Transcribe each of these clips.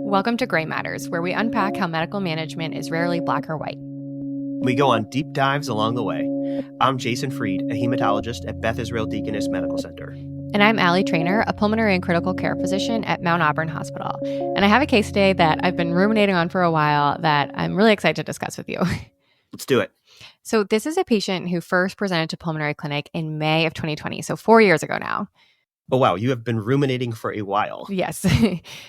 Welcome to Gray Matters, where we unpack how medical management is rarely black or white. We go on deep dives along the way. I'm Jason Freed, a hematologist at Beth Israel Deaconess Medical Center. And I'm Allie Trainer, a pulmonary and critical care physician at Mount Auburn Hospital. And I have a case today that I've been ruminating on for a while that I'm really excited to discuss with you. Let's do it. So this is a patient who first presented to pulmonary clinic in May of 2020, so 4 years ago now. Oh, wow. You have been ruminating for a while. Yes.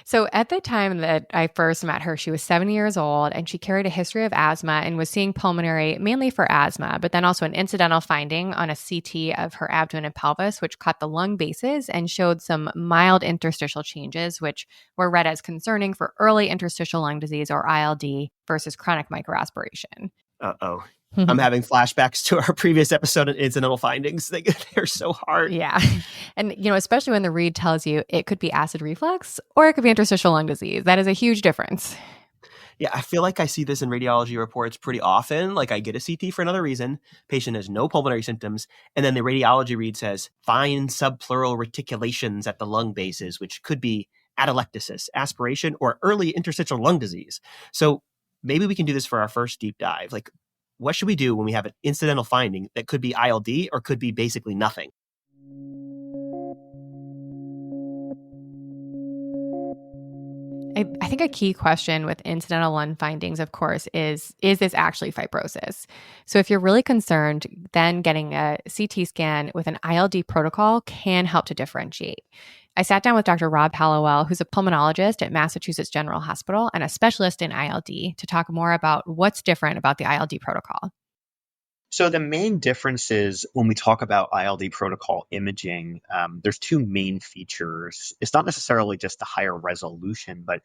So at the time that I first met her, she was 70 years old and she carried a history of asthma and was seeing pulmonary mainly for asthma, but then also an incidental finding on a CT of her abdomen and pelvis, which cut the lung bases and showed some mild interstitial changes, which were read as concerning for early interstitial lung disease or ILD versus chronic microaspiration. Uh-oh. I'm having flashbacks to our previous episode on incidental findings. They're so hard. Yeah. And, especially when the read tells you it could be acid reflux or it could be interstitial lung disease. That is a huge difference. Yeah, I feel like I see this in radiology reports pretty often. Like I get a CT for another reason, patient has no pulmonary symptoms, and then the radiology read says fine subpleural reticulations at the lung bases, which could be atelectasis, aspiration, or early interstitial lung disease. So maybe we can do this for our first deep dive. Like, what should we do when we have an incidental finding that could be ILD or could be basically nothing? I think a key question with incidental lung findings, of course, is this actually fibrosis? So if you're really concerned, then getting a CT scan with an ILD protocol can help to differentiate. I sat down with Dr. Rob Hallowell, who's a pulmonologist at Massachusetts General Hospital and a specialist in ILD, to talk more about what's different about the ILD protocol. So the main difference is when we talk about ILD protocol imaging, there's two main features. It's not necessarily just the higher resolution, but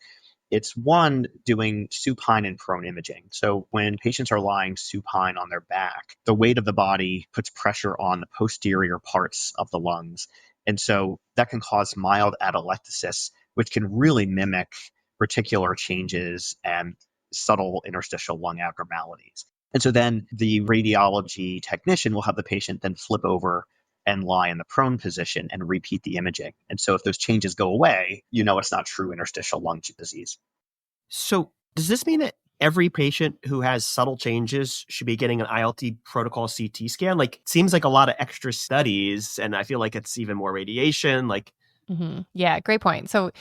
it's one, doing supine and prone imaging. So when patients are lying supine on their back, the weight of the body puts pressure on the posterior parts of the lungs. And so that can cause mild atelectasis, which can really mimic reticular changes and subtle interstitial lung abnormalities. And so then the radiology technician will have the patient then flip over and lie in the prone position and repeat the imaging. And so if those changes go away, it's not true interstitial lung disease. So does this mean that every patient who has subtle changes should be getting an ILD protocol CT scan? Like, it seems like a lot of extra studies, and I feel like it's even more radiation. Yeah, great point. So,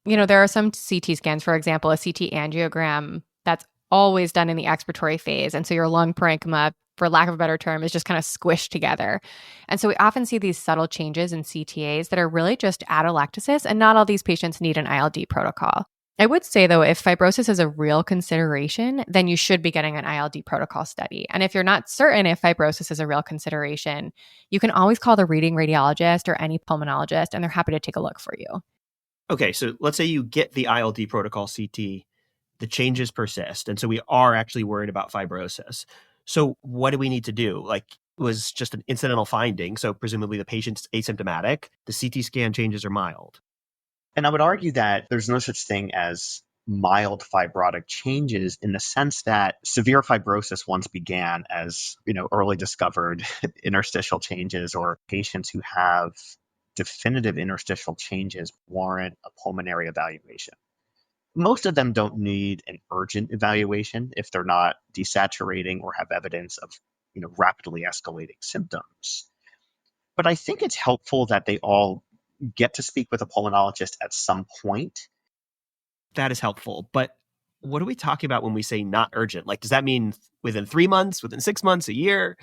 there are some CT scans, for example, a CT angiogram that's always done in the expiratory phase. And so your lung parenchyma, for lack of a better term, is just kind of squished together. And so we often see these subtle changes in CTAs that are really just atelectasis, and not all these patients need an ILD protocol. I would say, though, if fibrosis is a real consideration, then you should be getting an ILD protocol study. And if you're not certain if fibrosis is a real consideration, you can always call the reading radiologist or any pulmonologist, and they're happy to take a look for you. Okay, so let's say you get the ILD protocol CT, the changes persist, and so we are actually worried about fibrosis. So what do we need to do? Like, it was just an incidental finding, so presumably the patient's asymptomatic, the CT scan changes are mild. And I would argue that there's no such thing as mild fibrotic changes in the sense that severe fibrosis once began as, early discovered interstitial changes, or patients who have definitive interstitial changes warrant a pulmonary evaluation. Most of them don't need an urgent evaluation if they're not desaturating or have evidence of, rapidly escalating symptoms. But I think it's helpful that they all get to speak with a pulmonologist at some point. That is helpful. But what are we talking about when we say not urgent? Like, does that mean within 3 months, within 6 months, a year?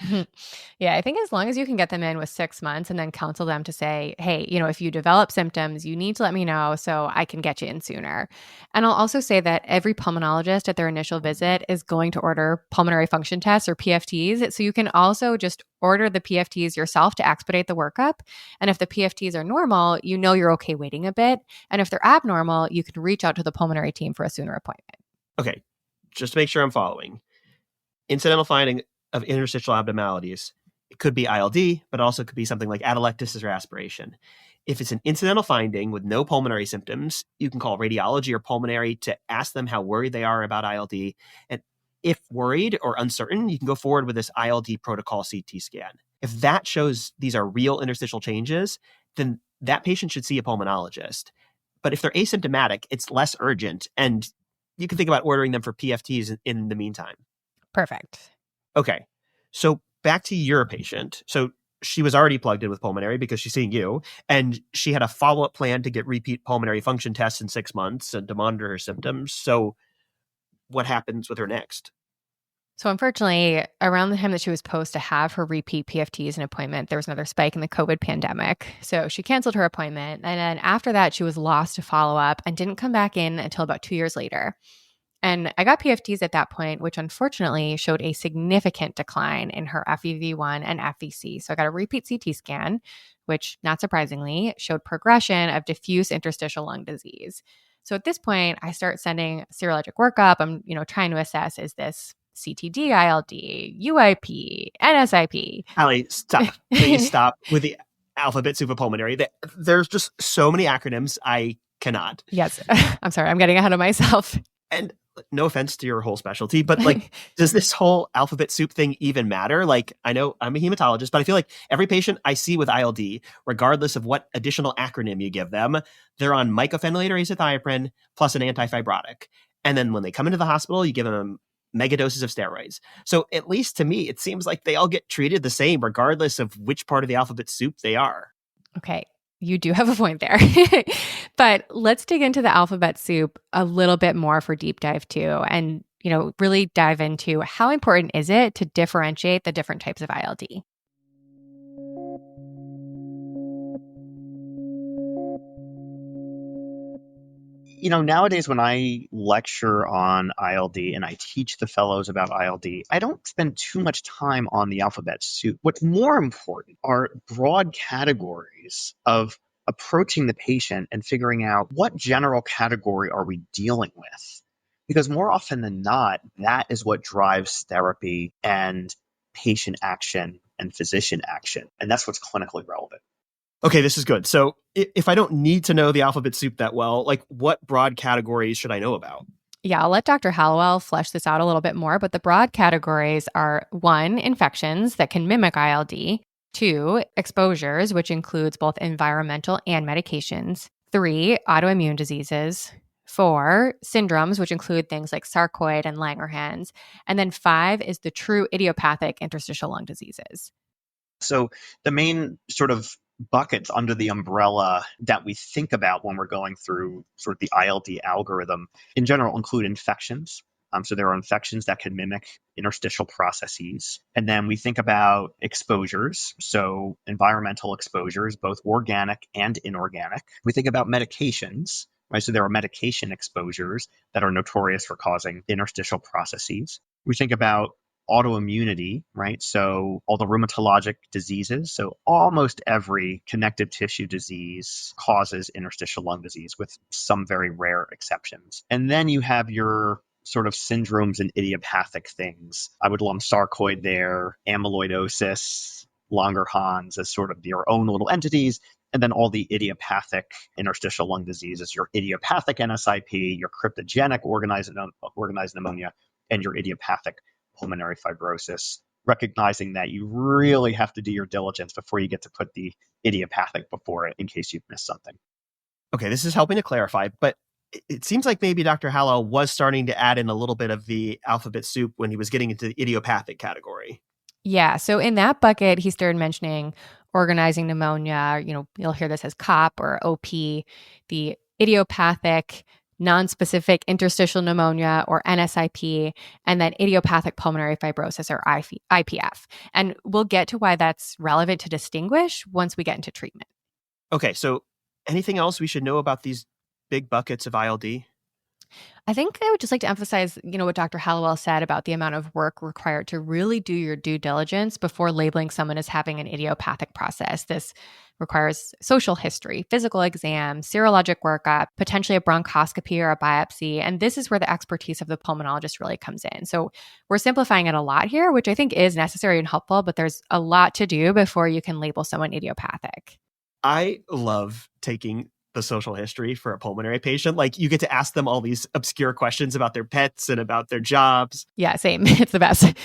Yeah, I think as long as you can get them in with 6 months and then counsel them to say, hey, if you develop symptoms, you need to let me know so I can get you in sooner. And I'll also say that every pulmonologist at their initial visit is going to order pulmonary function tests or PFTs. So you can also just order the PFTs yourself to expedite the workup. And if the PFTs are normal, you're okay waiting a bit. And if they're abnormal, you can reach out to the pulmonary team for a sooner appointment. Okay, just to make sure I'm following. Incidental finding of interstitial abnormalities. It could be ILD, but also could be something like atelectasis or aspiration. If it's an incidental finding with no pulmonary symptoms, you can call radiology or pulmonary to ask them how worried they are about ILD. And if worried or uncertain, you can go forward with this ILD protocol CT scan. If that shows these are real interstitial changes, then that patient should see a pulmonologist. But if they're asymptomatic, it's less urgent. And you can think about ordering them for PFTs in the meantime. Perfect. Okay. So back to your patient. So she was already plugged in with pulmonary because she's seeing you, and she had a follow-up plan to get repeat pulmonary function tests in 6 months and to monitor her symptoms. So what happens with her next? So unfortunately, around the time that she was supposed to have her repeat PFTs and appointment, there was another spike in the COVID pandemic. So she canceled her appointment. And then after that, she was lost to follow-up and didn't come back in until about 2 years later. And I got PFTs at that point, which unfortunately showed a significant decline in her FEV1 and FVC. So I got a repeat CT scan, which not surprisingly showed progression of diffuse interstitial lung disease. So at this point, I start sending serologic workup. I'm, trying to assess, is this CTD, ILD, UIP, NSIP? Allie, stop. Please stop with the alphabet soup of pulmonary. There's just so many acronyms. I cannot. Yes. I'm sorry. I'm getting ahead of myself. And no offense to your whole specialty, but does this whole alphabet soup thing even matter? I know I'm a hematologist, but I feel like every patient I see with ILD, regardless of what additional acronym you give them, they're on mycophenolate or azathioprine plus an antifibrotic. And then when they come into the hospital, you give them mega doses of steroids. So at least to me, it seems like they all get treated the same, regardless of which part of the alphabet soup they are. Okay. You do have a point there. But let's dig into the alphabet soup a little bit more for deep dive too, and really dive into how important is it to differentiate the different types of ILD. Nowadays when I lecture on ILD and I teach the fellows about ILD, I don't spend too much time on the alphabet soup. What's more important are broad categories of approaching the patient and figuring out what general category are we dealing with. Because more often than not, that is what drives therapy and patient action and physician action. And that's what's clinically relevant. Okay, this is good. So if I don't need to know the alphabet soup that well, what broad categories should I know about? Yeah, I'll let Dr. Hallowell flesh this out a little bit more, but the broad categories are 1, infections that can mimic ILD, 2, exposures, which includes both environmental and medications, 3, autoimmune diseases, 4, syndromes, which include things like sarcoid and Langerhans, and then 5 is the true idiopathic interstitial lung diseases. So the main sort of buckets under the umbrella that we think about when we're going through sort of the ILD algorithm in general include infections. So there are infections that can mimic interstitial processes. And then we think about exposures, so environmental exposures, both organic and inorganic. We think about medications, right? So there are medication exposures that are notorious for causing interstitial processes. We think about autoimmunity, right? So all the rheumatologic diseases. So almost every connective tissue disease causes interstitial lung disease with some very rare exceptions. And then you have your sort of syndromes and idiopathic things. I would lump sarcoid there, amyloidosis, Langerhans as sort of your own little entities. And then all the idiopathic interstitial lung diseases, your idiopathic NSIP, your cryptogenic organized pneumonia, and your idiopathic pulmonary fibrosis, recognizing that you really have to do your diligence before you get to put the idiopathic before it in case you've missed something. Okay, this is helping to clarify, but it seems like maybe Dr. Hallow was starting to add in a little bit of the alphabet soup when he was getting into the idiopathic category. Yeah, so in that bucket, he started mentioning organizing pneumonia, you'll hear this as COP or OP, the idiopathic nonspecific interstitial pneumonia or NSIP, and then idiopathic pulmonary fibrosis or IPF. And we'll get to why that's relevant to distinguish once we get into treatment. Okay, so anything else we should know about these big buckets of ILD? I think I would just like to emphasize, what Dr. Hallowell said about the amount of work required to really do your due diligence before labeling someone as having an idiopathic process. This requires social history, physical exam, serologic workup, potentially a bronchoscopy or a biopsy. And this is where the expertise of the pulmonologist really comes in. So we're simplifying it a lot here, which I think is necessary and helpful, but there's a lot to do before you can label someone idiopathic. I love taking the social history for a pulmonary patient. Like you get to ask them all these obscure questions about their pets and about their jobs. Yeah, same. It's the best.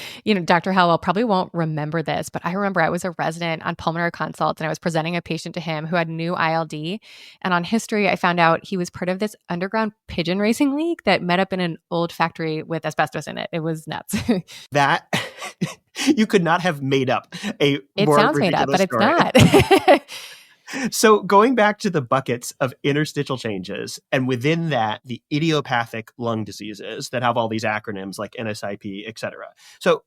Dr. Howell probably won't remember this, but I remember I was a resident on pulmonary consults and I was presenting a patient to him who had new ILD. And on history, I found out he was part of this underground pigeon racing league that met up in an old factory with asbestos in it. It was nuts. That you could not have made up a It more sounds made up, but ridiculous it's story. not. So going back to the buckets of interstitial changes, and within that, the idiopathic lung diseases that have all these acronyms like NSIP, et cetera. So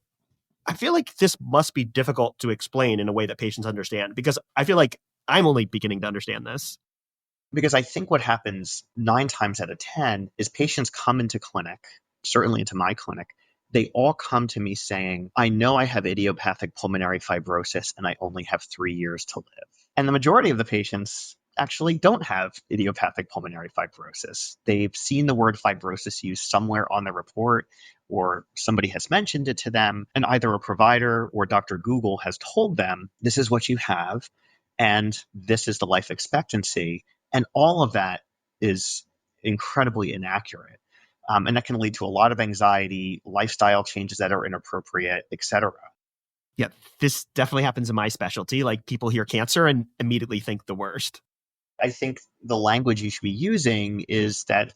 I feel like this must be difficult to explain in a way that patients understand, because I feel like I'm only beginning to understand this. Because I think what happens 9 times out of 10 is patients come into clinic, certainly into my clinic, they all come to me saying, I know I have idiopathic pulmonary fibrosis and I only have 3 years to live. And the majority of the patients actually don't have idiopathic pulmonary fibrosis. They've seen the word fibrosis used somewhere on the report, or somebody has mentioned it to them, and either a provider or Dr. Google has told them, this is what you have, and this is the life expectancy. And all of that is incredibly inaccurate. And that can lead to a lot of anxiety, lifestyle changes that are inappropriate, et cetera. Yeah, this definitely happens in my specialty. Like people hear cancer and immediately think the worst. I think the language you should be using is that,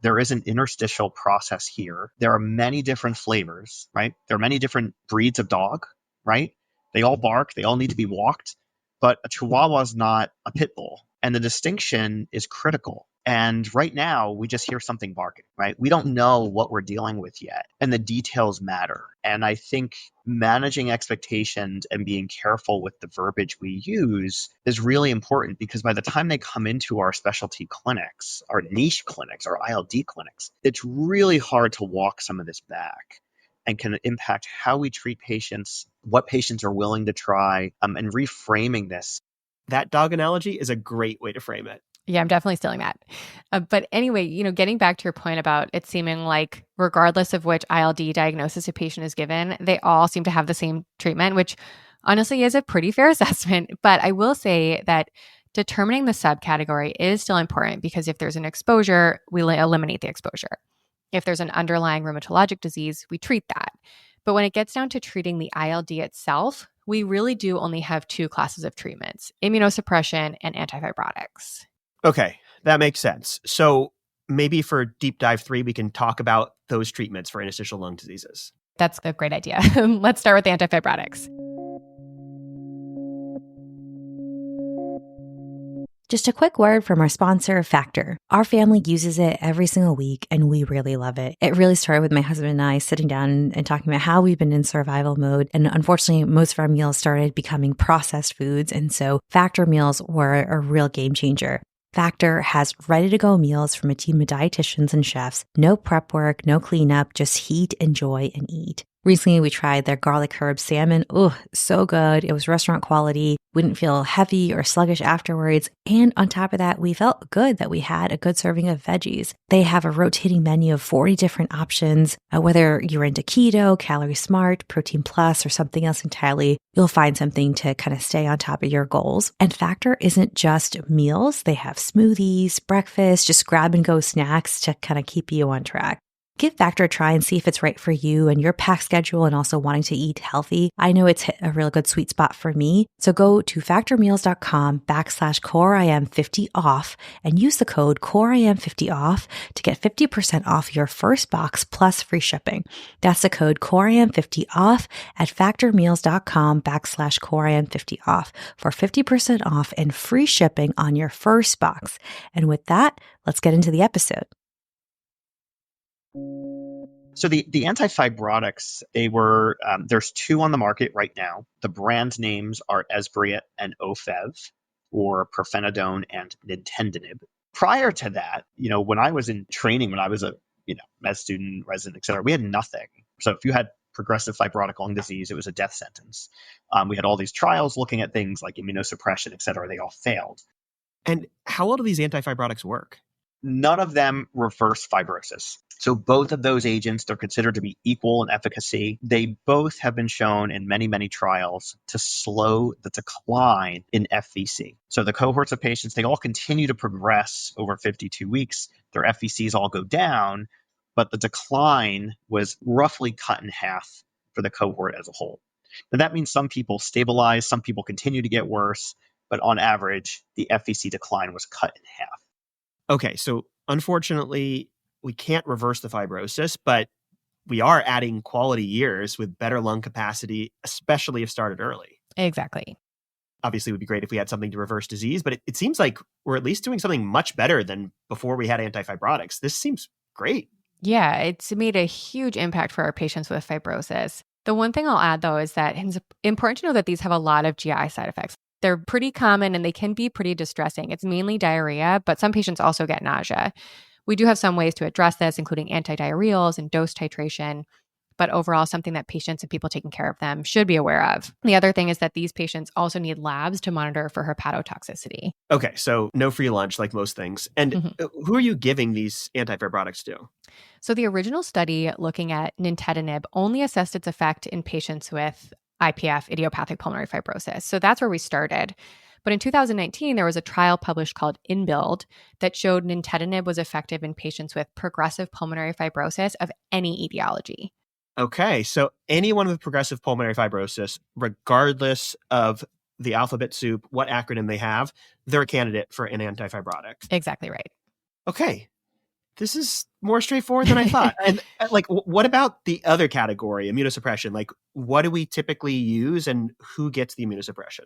there is an interstitial process here. There are many different flavors, right? There are many different breeds of dog, right? They all bark. They all need to be walked. But a Chihuahua is not a pit bull. And the distinction is critical. And right now, we just hear something barking, right? We don't know what we're dealing with yet. And the details matter. And I think managing expectations and being careful with the verbiage we use is really important, because by the time they come into our specialty clinics, our niche clinics, our ILD clinics, it's really hard to walk some of this back, and can impact how we treat patients, what patients are willing to try, and reframing this. That dog analogy is a great way to frame it. Yeah, I'm definitely stealing that. But anyway, getting back to your point about it seeming like regardless of which ILD diagnosis a patient is given, they all seem to have the same treatment, which honestly is a pretty fair assessment. But I will say that determining the subcategory is still important, because if there's an exposure, we eliminate the exposure. If there's an underlying rheumatologic disease, we treat that. But when it gets down to treating the ILD itself, we really do only have 2 classes of treatments: immunosuppression and antifibrotics. Okay, that makes sense. So maybe for deep dive 3, we can talk about those treatments for interstitial lung diseases. That's a great idea. Let's start with the antifibrotics. Just a quick word from our sponsor, Factor. Our family uses it every single week, and we really love it. It really started with my husband and I sitting down and talking about how we've been in survival mode. And unfortunately, most of our meals started becoming processed foods. And so Factor meals were a real game changer. Factor has ready-to-go meals from a team of dietitians and chefs. No prep work, no cleanup, just heat, enjoy, and eat. Recently, we tried their garlic herb salmon. Oh, so good. It was restaurant quality. We didn't feel heavy or sluggish afterwards. And on top of that, we felt good that we had a good serving of veggies. They have a rotating menu of 40 different options. Whether you're into keto, calorie smart, protein plus, or something else entirely, you'll find something to kind of stay on top of your goals. And Factor isn't just meals. They have smoothies, breakfast, just grab and go snacks to kind of keep you on track. Give Factor a try and see if it's right for you and your pack schedule, and also wanting to eat healthy. I know it's hit a real good sweet spot for me. So go to factormeals.com/CoreIM50off and use the code CoreIM50off to get 50% off your first box plus free shipping. That's the code CoreIM50off at factormeals.com/CoreIM50off for 50% off and free shipping on your first box. And with that, let's get into the episode. So the antifibrotics, they were, there's 2 on the market right now. The brand names are Esbriet and Ofev, or pirfenidone and nintedanib. Prior to that, when I was in training, when I was a med student, resident, et cetera, we had nothing. So if you had progressive fibrotic lung disease, it was a death sentence. We had all these trials looking at things like immunosuppression, et cetera. They all failed. And how well do these antifibrotics work? None of them reverse fibrosis. So both of those agents, they're considered to be equal in efficacy. They both have been shown in many, many trials to slow the decline in FVC. So the cohorts of patients, they all continue to progress over 52 weeks. Their FVCs all go down, but the decline was roughly cut in half for the cohort as a whole. Now that means some people stabilize, some people continue to get worse, but on average, the FVC decline was cut in half. Okay, so unfortunately, we can't reverse the fibrosis, but we are adding quality years with better lung capacity, especially if started early. Exactly. Obviously, it would be great if we had something to reverse disease, but it seems like we're at least doing something much better than before we had antifibrotics. This seems great. Yeah, it's made a huge impact for our patients with fibrosis. The one thing I'll add, though, is that it's important to know that these have a lot of GI side effects. They're pretty common and they can be pretty distressing. It's mainly diarrhea, but some patients also get nausea. We do have some ways to address this, including antidiarrheals and dose titration, but overall, something that patients and people taking care of them should be aware of. The other thing is that these patients also need labs to monitor for hepatotoxicity. Okay, so no free lunch like most things. And who are you giving these antifibrotics to? So the original study looking at nintedanib only assessed its effect in patients with IPF, idiopathic pulmonary fibrosis. So that's where we started. But in 2019, there was a trial published called INBUILD that showed nintedanib was effective in patients with progressive pulmonary fibrosis of any etiology. Okay, so anyone with progressive pulmonary fibrosis, regardless of the alphabet soup, what acronym they have, they're a candidate for an antifibrotic. Exactly right. Okay, this is more straightforward than I thought. And like, what about the other category, immunosuppression? Like, what do we typically use and who gets the immunosuppression?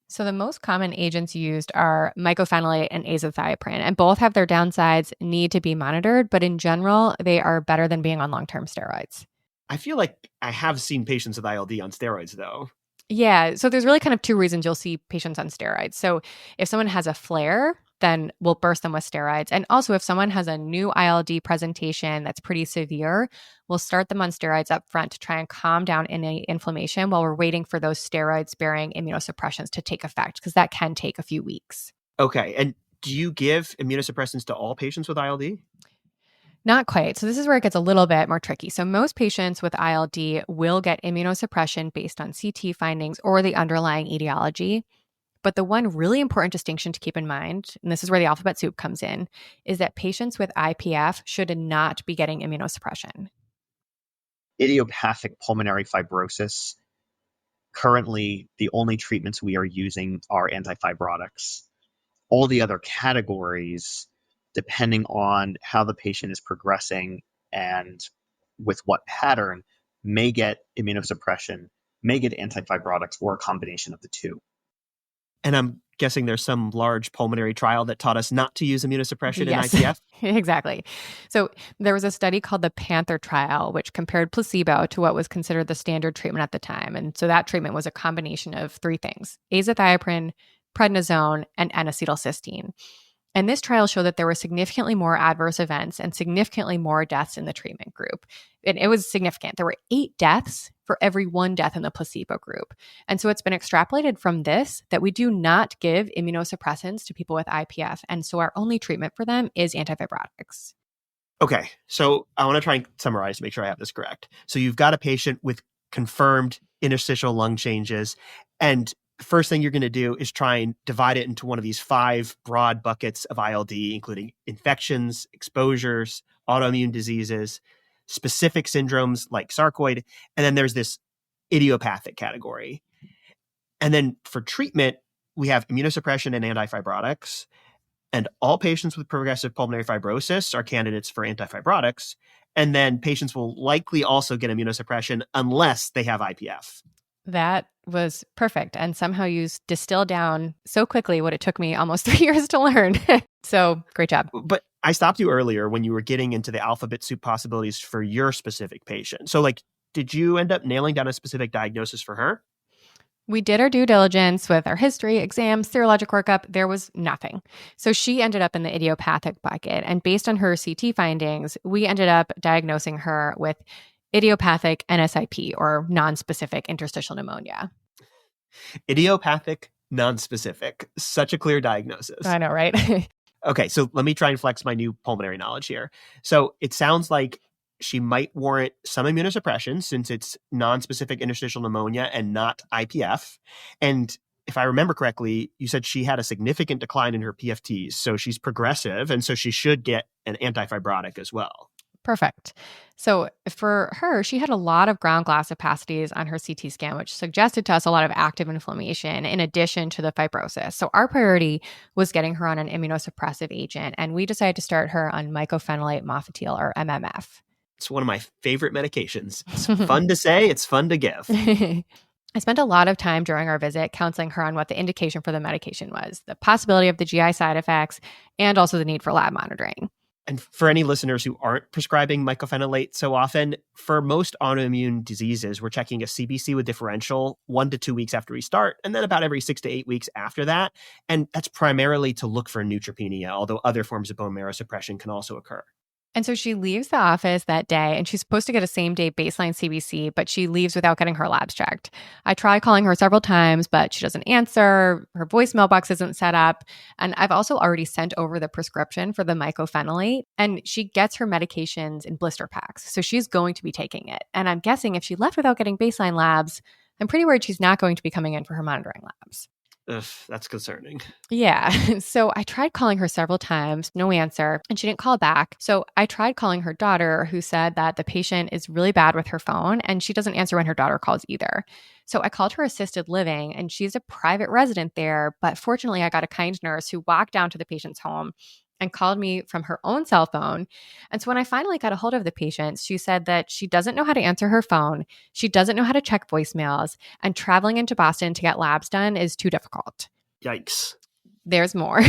So the most common agents used are mycophenolate and azathioprine, and both have their downsides, need to be monitored, but in general, they are better than being on long-term steroids. I feel like I have seen patients with ILD on steroids, though. Yeah, so there's really kind of two reasons you'll see patients on steroids. So if someone has a flare, then we'll burst them with steroids. And also if someone has a new ILD presentation that's pretty severe, we'll start them on steroids up front to try and calm down any inflammation while we're waiting for those steroid-sparing immunosuppressions to take effect, because that can take a few weeks. Okay, and do you give immunosuppressants to all patients with ILD? Not quite. So this is where it gets a little bit more tricky. So most patients with ILD will get immunosuppression based on CT findings or the underlying etiology. But the one really important distinction to keep in mind, and this is where the alphabet soup comes in, is that patients with IPF should not be getting immunosuppression. Idiopathic pulmonary fibrosis, currently the only treatments we are using are antifibrotics. All the other categories, depending on how the patient is progressing and with what pattern, may get immunosuppression, may get antifibrotics, or a combination of the two. And I'm guessing there's some large pulmonary trial that taught us not to use immunosuppression in IPF? Exactly. So there was a study called the Panther trial, which compared placebo to what was considered the standard treatment at the time. And so that treatment was a combination of three things: azathioprine, prednisone, and N-acetylcysteine. And this trial showed that there were significantly more adverse events and significantly more deaths in the treatment group. And it was significant. There were 8 deaths for every 1 death in the placebo group. And so it's been extrapolated from this that we do not give immunosuppressants to people with IPF. And so our only treatment for them is antifibrotics. Okay, so I want to try and summarize to make sure I have this correct. So you've got a patient with confirmed interstitial lung changes, and first thing you're going to do is try and divide it into one of these 5 broad buckets of ILD, including infections, exposures, autoimmune diseases, specific syndromes like sarcoid, and then there's this idiopathic category. And then for treatment, we have immunosuppression and antifibrotics, and all patients with progressive pulmonary fibrosis are candidates for antifibrotics, and then patients will likely also get immunosuppression unless they have IPF. That was perfect. And somehow you distilled down so quickly what it took me almost 3 years to learn. So great job. But I stopped you earlier when you were getting into the alphabet soup possibilities for your specific patient. So did you end up nailing down a specific diagnosis for her? We did our due diligence with our history, exams, serologic workup. There was nothing. So she ended up in the idiopathic bucket. And based on her CT findings, we ended up diagnosing her with idiopathic NSIP, or nonspecific interstitial pneumonia. Idiopathic, nonspecific. Such a clear diagnosis. I know, right? Okay, so let me try and flex my new pulmonary knowledge here. So it sounds like she might warrant some immunosuppression since it's non-specific interstitial pneumonia and not IPF. And if I remember correctly, you said she had a significant decline in her PFTs. So she's progressive, and so she should get an antifibrotic as well. Perfect. So for her, she had a lot of ground glass opacities on her CT scan, which suggested to us a lot of active inflammation in addition to the fibrosis. So our priority was getting her on an immunosuppressive agent, and we decided to start her on mycophenolate mofetil, or MMF. It's one of my favorite medications. It's fun to say, it's fun to give. I spent a lot of time during our visit counseling her on what the indication for the medication was, the possibility of the GI side effects, and also the need for lab monitoring. And for any listeners who aren't prescribing mycophenolate so often, for most autoimmune diseases, we're checking a CBC with differential 1 to 2 weeks after we start, and then about every 6 to 8 weeks after that. And that's primarily to look for neutropenia, although other forms of bone marrow suppression can also occur. And so she leaves the office that day, and she's supposed to get a same-day baseline CBC, but she leaves without getting her labs checked. I try calling her several times, but she doesn't answer. Her voicemail box isn't set up. And I've also already sent over the prescription for the mycophenolate, and she gets her medications in blister packs. So she's going to be taking it. And I'm guessing if she left without getting baseline labs, I'm pretty worried she's not going to be coming in for her monitoring labs. Ugh, that's concerning. Yeah. So I tried calling her several times, no answer, and she didn't call back. So I tried calling her daughter, who said that the patient is really bad with her phone and she doesn't answer when her daughter calls either. So I called her assisted living, and she's a private resident there. But fortunately, I got a kind nurse who walked down to the patient's home and called me from her own cell phone. And so when I finally got a hold of the patient, she said that she doesn't know how to answer her phone, she doesn't know how to check voicemails, and traveling into Boston to get labs done is too difficult. Yikes. There's more.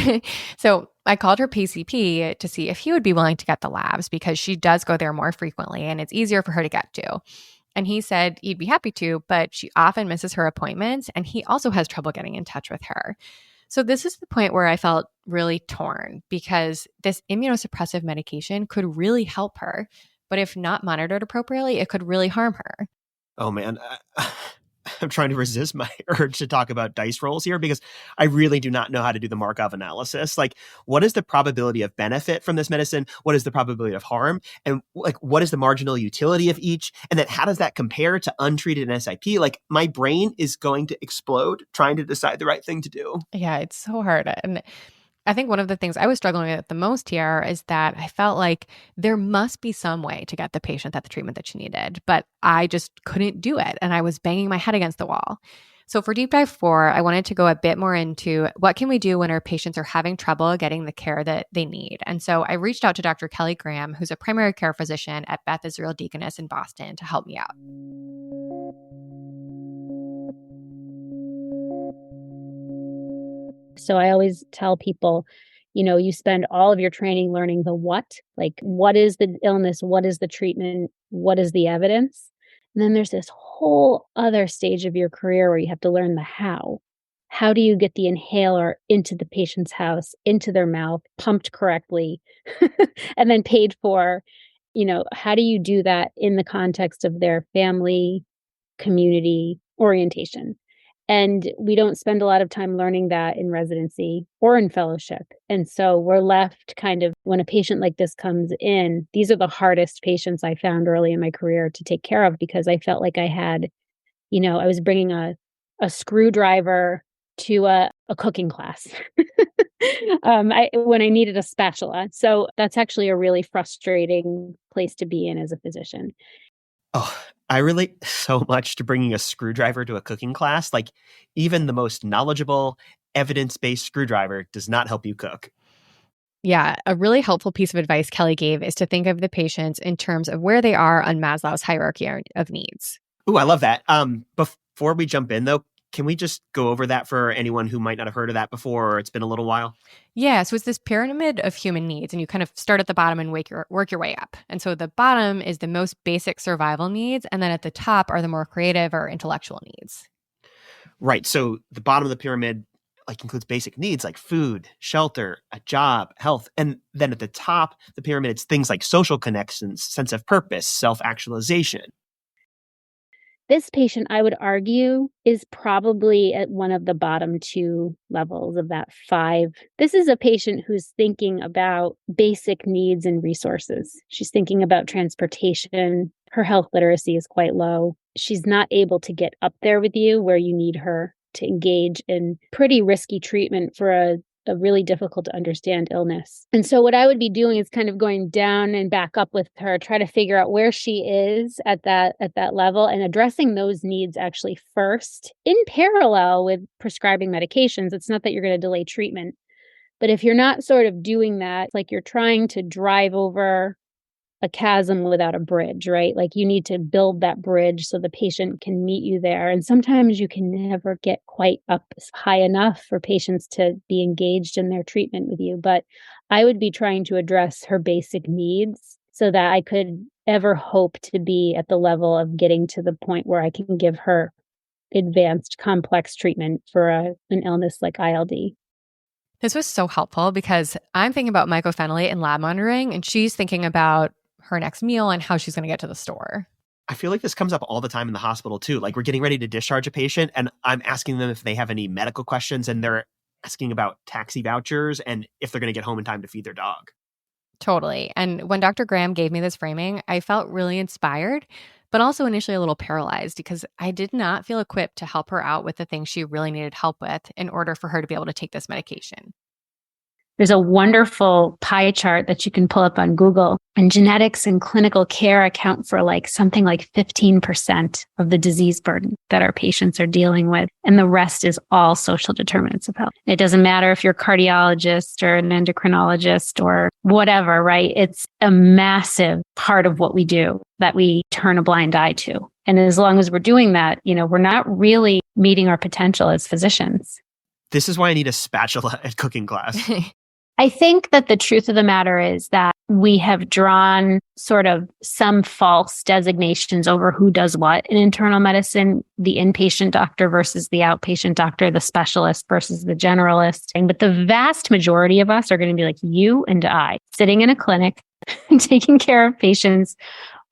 So I called her PCP to see if he would be willing to get the labs because she does go there more frequently and it's easier for her to get to. And he said he'd be happy to, but she often misses her appointments and he also has trouble getting in touch with her. So this is the point where I felt really torn because this immunosuppressive medication could really help her, but if not monitored appropriately, it could really harm her. Oh, man. I'm trying to resist my urge to talk about dice rolls here because I really do not know how to do the Markov analysis. Like, what is the probability of benefit from this medicine? What is the probability of harm? And what is the marginal utility of each? And then how does that compare to untreated SIP? Like, my brain is going to explode trying to decide the right thing to do. Yeah, it's so hard. And I think one of the things I was struggling with the most here is that I felt like there must be some way to get the patient the treatment that she needed, but I just couldn't do it. And I was banging my head against the wall. So for Deep Dive 4, I wanted to go a bit more into what can we do when our patients are having trouble getting the care that they need. And so I reached out to Dr. Kelly Graham, who's a primary care physician at Beth Israel Deaconess in Boston, to help me out. So I always tell people, you spend all of your training learning the what, like what is the illness, what is the treatment, what is the evidence? And then there's this whole other stage of your career where you have to learn the how. How do you get the inhaler into the patient's house, into their mouth, pumped correctly, and then paid for? How do you do that in the context of their family, community, orientation? And we don't spend a lot of time learning that in residency or in fellowship. And so we're left kind of, when a patient like this comes in, these are the hardest patients I found early in my career to take care of because I felt like I had, I was bringing a screwdriver to a cooking class when I needed a spatula. So that's actually a really frustrating place to be in as a physician. Oh, I relate so much to bringing a screwdriver to a cooking class. Like, even the most knowledgeable, evidence-based screwdriver does not help you cook. Yeah, a really helpful piece of advice Kelly gave is to think of the patients in terms of where they are on Maslow's hierarchy of needs. Ooh, I love that. Before we jump in, though, can we just go over that for anyone who might not have heard of that before or it's been a little while? Yeah, so it's this pyramid of human needs, and you kind of start at the bottom and work your way up. And so the bottom is the most basic survival needs, and then at the top are the more creative or intellectual needs. Right. So the bottom of the pyramid includes basic needs like food, shelter, a job, health. And then at the top, the pyramid, it's things like social connections, sense of purpose, self-actualization. This patient, I would argue, is probably at one of the bottom 2 levels of that 5. This is a patient who's thinking about basic needs and resources. She's thinking about transportation. Her health literacy is quite low. She's not able to get up there with you where you need her to engage in pretty risky treatment for a really difficult to understand illness. And so what I would be doing is kind of going down and back up with her, try to figure out where she is at that level and addressing those needs actually first in parallel with prescribing medications. It's not that you're going to delay treatment, but if you're not sort of doing that, like you're trying to drive over a chasm without a bridge, right? Like you need to build that bridge so the patient can meet you there. And sometimes you can never get quite up high enough for patients to be engaged in their treatment with you. But I would be trying to address her basic needs so that I could ever hope to be at the level of getting to the point where I can give her advanced complex treatment for an illness like ILD. This was so helpful because I'm thinking about mycophenolate and lab monitoring, and she's thinking about her next meal and how she's going to get to the store. I feel like this comes up all the time in the hospital too. Like we're getting ready to discharge a patient and I'm asking them if they have any medical questions and they're asking about taxi vouchers and if they're going to get home in time to feed their dog. Totally. And when Dr. Graham gave me this framing, I felt really inspired, but also initially a little paralyzed because I did not feel equipped to help her out with the things she really needed help with in order for her to be able to take this medication. There's a wonderful pie chart that you can pull up on Google, and genetics and clinical care account for something like 15% of the disease burden that our patients are dealing with. And the rest is all social determinants of health. It doesn't matter if you're a cardiologist or an endocrinologist or whatever, right? It's a massive part of what we do that we turn a blind eye to. And as long as we're doing that, we're not really meeting our potential as physicians. This is why I need a spatula at cooking class. I think that the truth of the matter is that we have drawn sort of some false designations over who does what in internal medicine, the inpatient doctor versus the outpatient doctor, the specialist versus the generalist. But the vast majority of us are going to be like you and I, sitting in a clinic, taking care of patients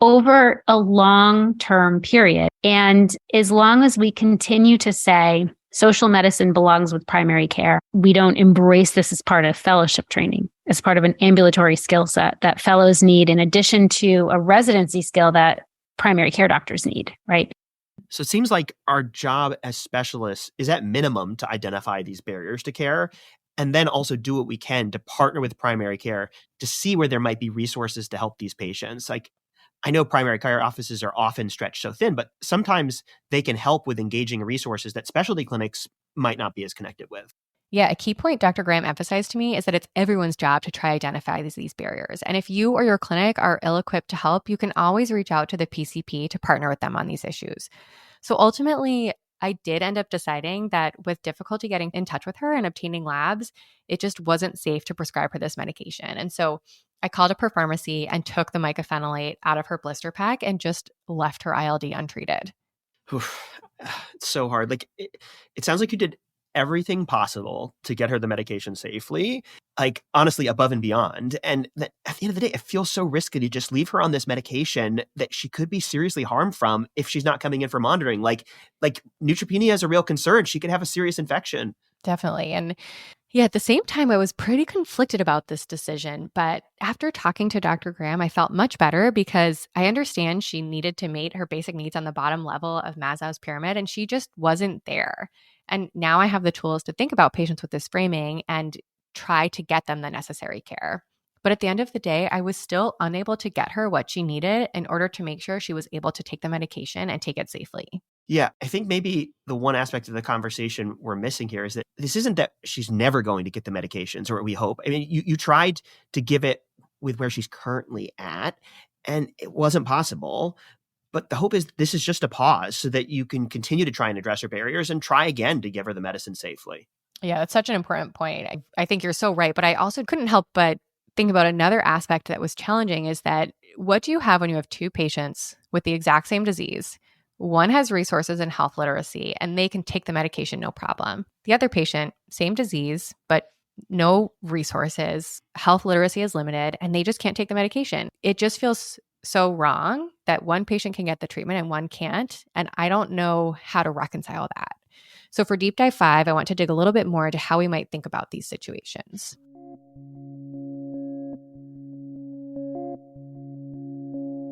over a long-term period. And as long as we continue to say, social medicine belongs with primary care, we don't embrace this as part of fellowship training, as part of an ambulatory skill set that fellows need in addition to a residency skill that primary care doctors need, right? So it seems like our job as specialists is at minimum to identify these barriers to care and then also do what we can to partner with primary care to see where there might be resources to help these patients. Like, I know primary care offices are often stretched so thin, but sometimes they can help with engaging resources that specialty clinics might not be as connected with. Yeah, a key point Dr. Graham emphasized to me is that it's everyone's job to try to identify these barriers. And if you or your clinic are ill-equipped to help, you can always reach out to the PCP to partner with them on these issues. So ultimately, I did end up deciding that with difficulty getting in touch with her and obtaining labs, it just wasn't safe to prescribe her this medication. And so I called up her pharmacy and took the mycophenolate out of her blister pack and just left her ILD untreated. Oof, it's so hard. Like it sounds like you did everything possible to get her the medication safely, like honestly above and beyond. And that at the end of the day, it feels so risky to just leave her on this medication that she could be seriously harmed from if she's not coming in for monitoring. Like neutropenia is a real concern. She could have a serious infection. Definitely. And yeah, at the same time, I was pretty conflicted about this decision. But after talking to Dr. Graham, I felt much better because I understand she needed to meet her basic needs on the bottom level of Maslow's pyramid, and she just wasn't there. And now I have the tools to think about patients with this framing and try to get them the necessary care. But at the end of the day, I was still unable to get her what she needed in order to make sure she was able to take the medication and take it safely. Yeah, I think maybe the one aspect of the conversation we're missing here is that this isn't that she's never going to get the medications, or we hope. I mean, you tried to give it with where she's currently at, and it wasn't possible. But the hope is this is just a pause so that you can continue to try and address her barriers and try again to give her the medicine safely. Yeah, that's such an important point. I think you're so right. But I also couldn't help but think about another aspect that was challenging is that what do you have when you have two patients with the exact same disease? One has resources and health literacy, and they can take the medication no problem. The other patient, same disease, but no resources, health literacy is limited, and they just can't take the medication. It just feels so wrong that one patient can get the treatment and one can't. And I don't know how to reconcile that. So for Deep Dive 5, I want to dig a little bit more into how we might think about these situations.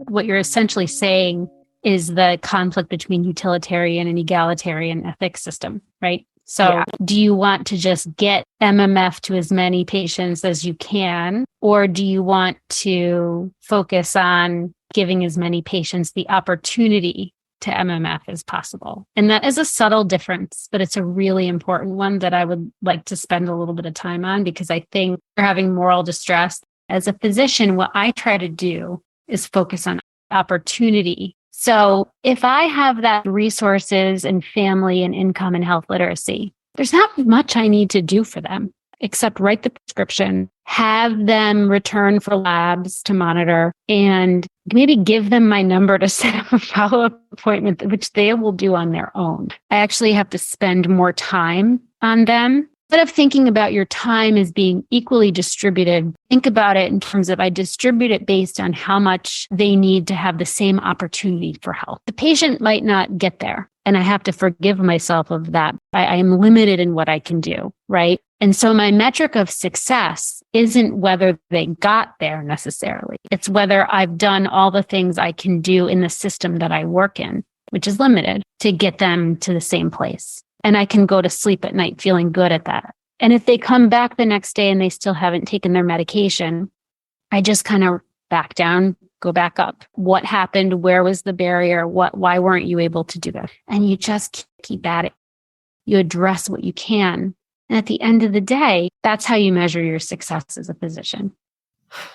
What you're essentially saying is the conflict between utilitarian and egalitarian ethics system, right? So do you want to just get MMF to as many patients as you can, or do you want to focus on giving as many patients the opportunity to MMF as possible? And that is a subtle difference, but it's a really important one that I would like to spend a little bit of time on, because I think we're having moral distress. As a physician, what I try to do is focus on opportunity. So if I have that resources and family and income and health literacy, there's not much I need to do for them except write the prescription, have them return for labs to monitor, and maybe give them my number to set up a follow-up appointment, which they will do on their own. I actually have to spend more time on them. Instead of thinking about your time as being equally distributed, think about it in terms of I distribute it based on how much they need to have the same opportunity for help. The patient might not get there, and I have to forgive myself of that. I am limited in what I can do, right? And so my metric of success isn't whether they got there necessarily. It's whether I've done all the things I can do in the system that I work in, which is limited, to get them to the same place. And I can go to sleep at night feeling good at that. And if they come back the next day and they still haven't taken their medication, I just kind of back down, go back up. What happened? Where was the barrier? Why weren't you able to do that? And you just keep at it. You address what you can. And at the end of the day, that's how you measure your success as a physician.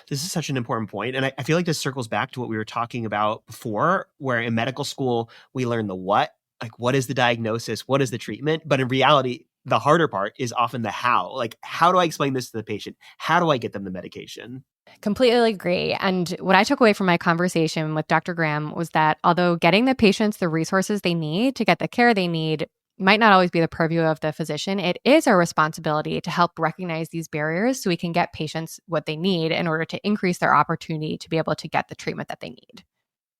This is such an important point. And I feel like this circles back to what we were talking about before, where in medical school, we learn the what. Like, what is the diagnosis? What is the treatment? But in reality, the harder part is often the how. Like, how do I explain this to the patient? How do I get them the medication? Completely agree. And what I took away from my conversation with Dr. Graham was that although getting the patients the resources they need to get the care they need might not always be the purview of the physician, it is our responsibility to help recognize these barriers so we can get patients what they need in order to increase their opportunity to be able to get the treatment that they need.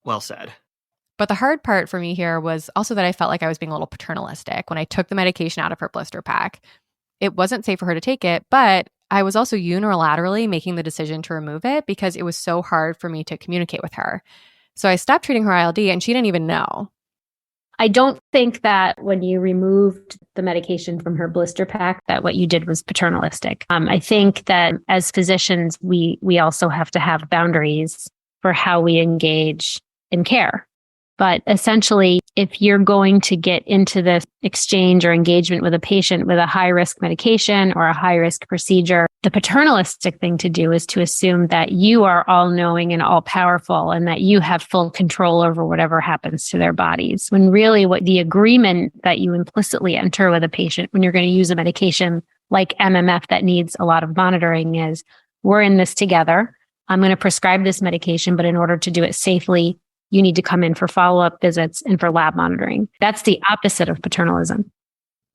Well said. But the hard part for me here was also that I felt like I was being a little paternalistic when I took the medication out of her blister pack. It wasn't safe for her to take it, but I was also unilaterally making the decision to remove it because it was so hard for me to communicate with her. So I stopped treating her ILD and she didn't even know. I don't think that when you removed the medication from her blister pack, that what you did was paternalistic. I think that as physicians, we also have to have boundaries for how we engage in care. But essentially, if you're going to get into this exchange or engagement with a patient with a high-risk medication or a high-risk procedure, the paternalistic thing to do is to assume that you are all-knowing and all-powerful and that you have full control over whatever happens to their bodies. When really what the agreement that you implicitly enter with a patient when you're going to use a medication like MMF that needs a lot of monitoring is, we're in this together. I'm going to prescribe this medication, but in order to do it safely, you need to come in for follow-up visits and for lab monitoring. That's the opposite of paternalism.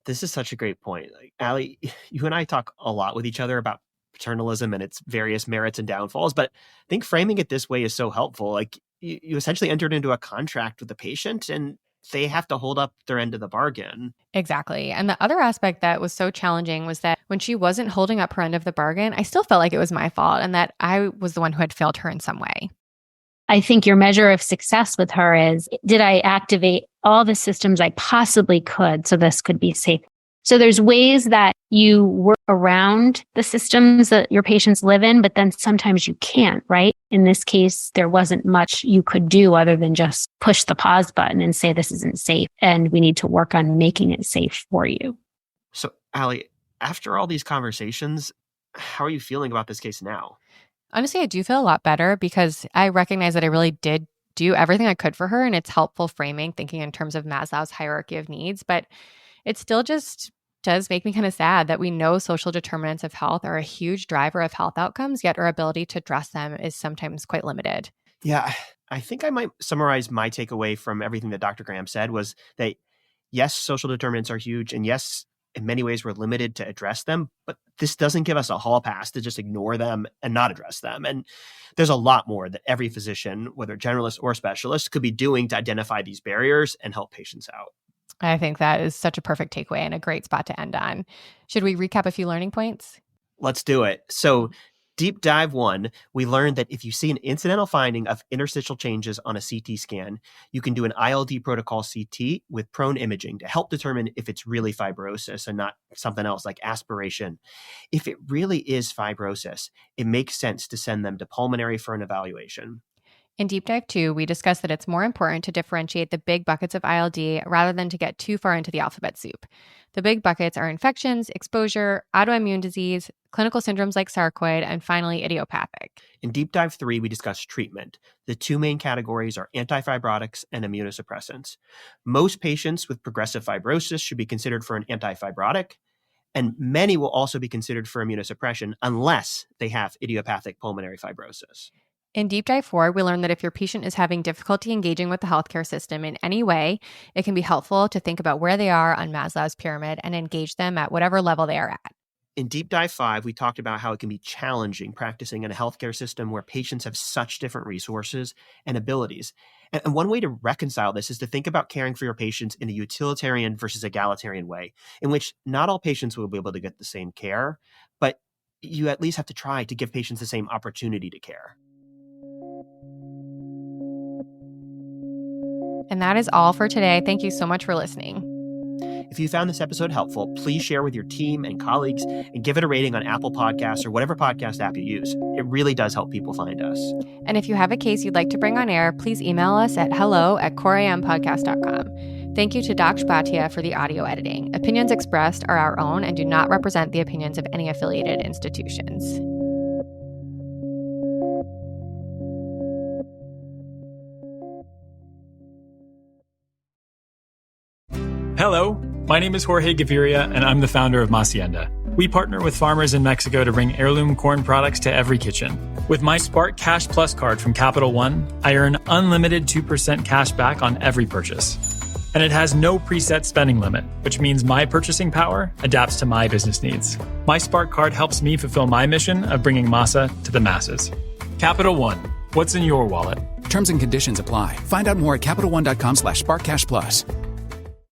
This is such a great point. Like, Allie, you and I talk a lot with each other about paternalism and its various merits and downfalls, but I think framing it this way is so helpful. Like, you essentially entered into a contract with the patient and they have to hold up their end of the bargain. Exactly. And the other aspect that was so challenging was that when she wasn't holding up her end of the bargain, I still felt like it was my fault and that I was the one who had failed her in some way. I think your measure of success with her is, did I activate all the systems I possibly could so this could be safe? So there's ways that you work around the systems that your patients live in, but then sometimes you can't, right? In this case, there wasn't much you could do other than just push the pause button and say, this isn't safe, and we need to work on making it safe for you. So, Allie, after all these conversations, how are you feeling about this case now? Honestly, I do feel a lot better because I recognize that I really did do everything I could for her, and it's helpful framing, thinking in terms of Maslow's hierarchy of needs. But it still just does make me kind of sad that we know social determinants of health are a huge driver of health outcomes, yet our ability to address them is sometimes quite limited. Yeah, I think I might summarize my takeaway from everything that Dr. Graham said was that, yes, social determinants are huge. And yes, in many ways, we're limited to address them, but this doesn't give us a hall pass to just ignore them and not address them. And there's a lot more that every physician, whether generalist or specialist, could be doing to identify these barriers and help patients out. I think that is such a perfect takeaway and a great spot to end on. Should we recap a few learning points? Let's do it. So deep dive 1, we learned that if you see an incidental finding of interstitial changes on a CT scan, you can do an ILD protocol CT with prone imaging to help determine if it's really fibrosis and not something else like aspiration. If it really is fibrosis, it makes sense to send them to pulmonary for an evaluation. In Deep Dive 2, we discussed that it's more important to differentiate the big buckets of ILD rather than to get too far into the alphabet soup. The big buckets are infections, exposure, autoimmune disease, clinical syndromes like sarcoid, and finally, idiopathic. In Deep Dive 3, we discussed treatment. The 2 main categories are antifibrotics and immunosuppressants. Most patients with progressive fibrosis should be considered for an antifibrotic, and many will also be considered for immunosuppression unless they have idiopathic pulmonary fibrosis. In Deep Dive 4, we learned that if your patient is having difficulty engaging with the healthcare system in any way, it can be helpful to think about where they are on Maslow's pyramid and engage them at whatever level they are at. In Deep Dive 5, we talked about how it can be challenging practicing in a healthcare system where patients have such different resources and abilities. And one way to reconcile this is to think about caring for your patients in a utilitarian versus egalitarian way, in which not all patients will be able to get the same care, but you at least have to try to give patients the same opportunity to care. And that is all for today. Thank you so much for listening. If you found this episode helpful, please share with your team and colleagues and give it a rating on Apple Podcasts or whatever podcast app you use. It really does help people find us. And if you have a case you'd like to bring on air, please email us at hello@CoreIMpodcast.com. Thank you to Daksh Bhatia for the audio editing. Opinions expressed are our own and do not represent the opinions of any affiliated institutions. Hello, my name is Jorge Gaviria, and I'm the founder of Hacienda. We partner with farmers in Mexico to bring heirloom corn products to every kitchen. With my Spark Cash Plus card from Capital One, I earn unlimited 2% cash back on every purchase. And it has no preset spending limit, which means my purchasing power adapts to my business needs. My Spark card helps me fulfill my mission of bringing masa to the masses. Capital One, what's in your wallet? Terms and conditions apply. Find out more at CapitalOne.com/SparkCashPlus.